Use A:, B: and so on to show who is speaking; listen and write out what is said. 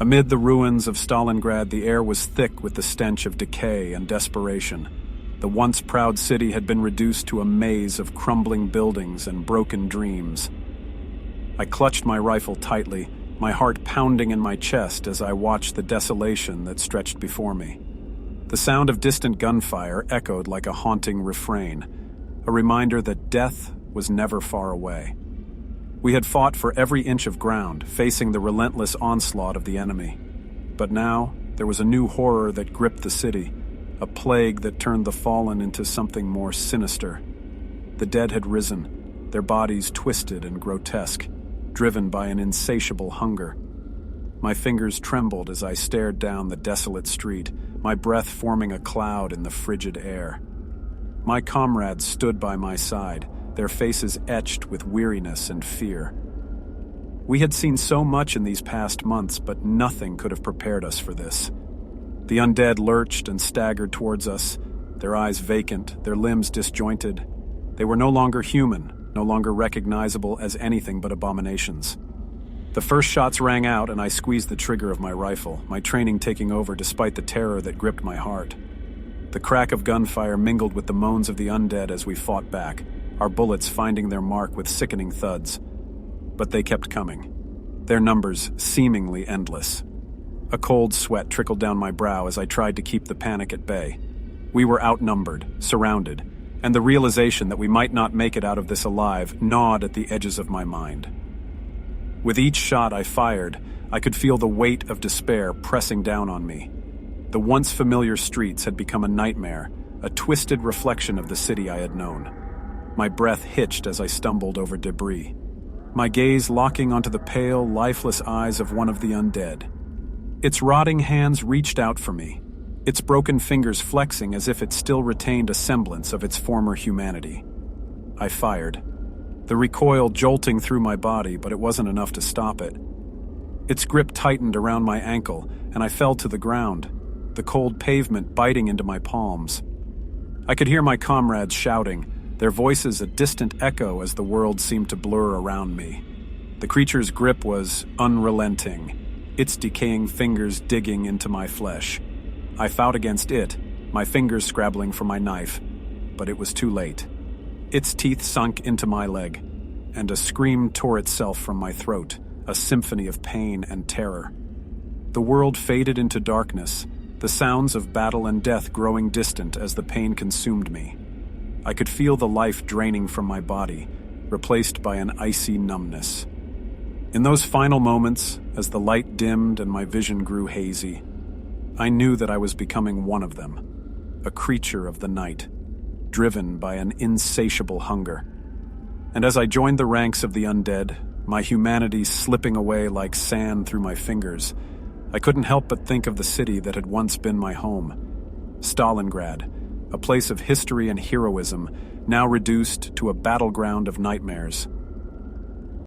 A: Amid the ruins of Stalingrad, the air was thick with the stench of decay and desperation. The once proud city had been reduced to a maze of crumbling buildings and broken dreams. I clutched my rifle tightly, my heart pounding in my chest as I watched the desolation that stretched before me. The sound of distant gunfire echoed like a haunting refrain, a reminder that death was never far away. We had fought for every inch of ground, facing the relentless onslaught of the enemy. But now, there was a new horror that gripped the city, a plague that turned the fallen into something more sinister. The dead had risen, their bodies twisted and grotesque, driven by an insatiable hunger. My fingers trembled as I stared down the desolate street, my breath forming a cloud in the frigid air. My comrades stood by my side, their faces etched with weariness and fear. We had seen so much in these past months, but nothing could have prepared us for this. The undead lurched and staggered towards us, their eyes vacant, their limbs disjointed. They were no longer human, no longer recognizable as anything but abominations. The first shots rang out and I squeezed the trigger of my rifle, my training taking over despite the terror that gripped my heart. The crack of gunfire mingled with the moans of the undead as we fought back, our bullets finding their mark with sickening thuds. But they kept coming, their numbers seemingly endless. A cold sweat trickled down my brow as I tried to keep the panic at bay. We were outnumbered, surrounded, and the realization that we might not make it out of this alive gnawed at the edges of my mind. With each shot I fired, I could feel the weight of despair pressing down on me. The once familiar streets had become a nightmare, a twisted reflection of the city I had known. My breath hitched as I stumbled over debris, my gaze locking onto the pale, lifeless eyes of one of the undead. Its rotting hands reached out for me, its broken fingers flexing as if it still retained a semblance of its former humanity. I fired, the recoil jolting through my body, but it wasn't enough to stop it. Its grip tightened around my ankle, and I fell to the ground, the cold pavement biting into my palms. I could hear my comrades shouting, their voices a distant echo as the world seemed to blur around me. The creature's grip was unrelenting, its decaying fingers digging into my flesh. I fought against it, my fingers scrabbling for my knife, but it was too late. Its teeth sunk into my leg, and a scream tore itself from my throat, a symphony of pain and terror. The world faded into darkness, the sounds of battle and death growing distant as the pain consumed me. I could feel the life draining from my body, replaced by an icy numbness. In those final moments, as the light dimmed and my vision grew hazy, I knew that I was becoming one of them, a creature of the night, driven by an insatiable hunger. And as I joined the ranks of the undead, my humanity slipping away like sand through my fingers, I couldn't help but think of the city that had once been my home. Stalingrad, a place of history and heroism, now reduced to a battleground of nightmares.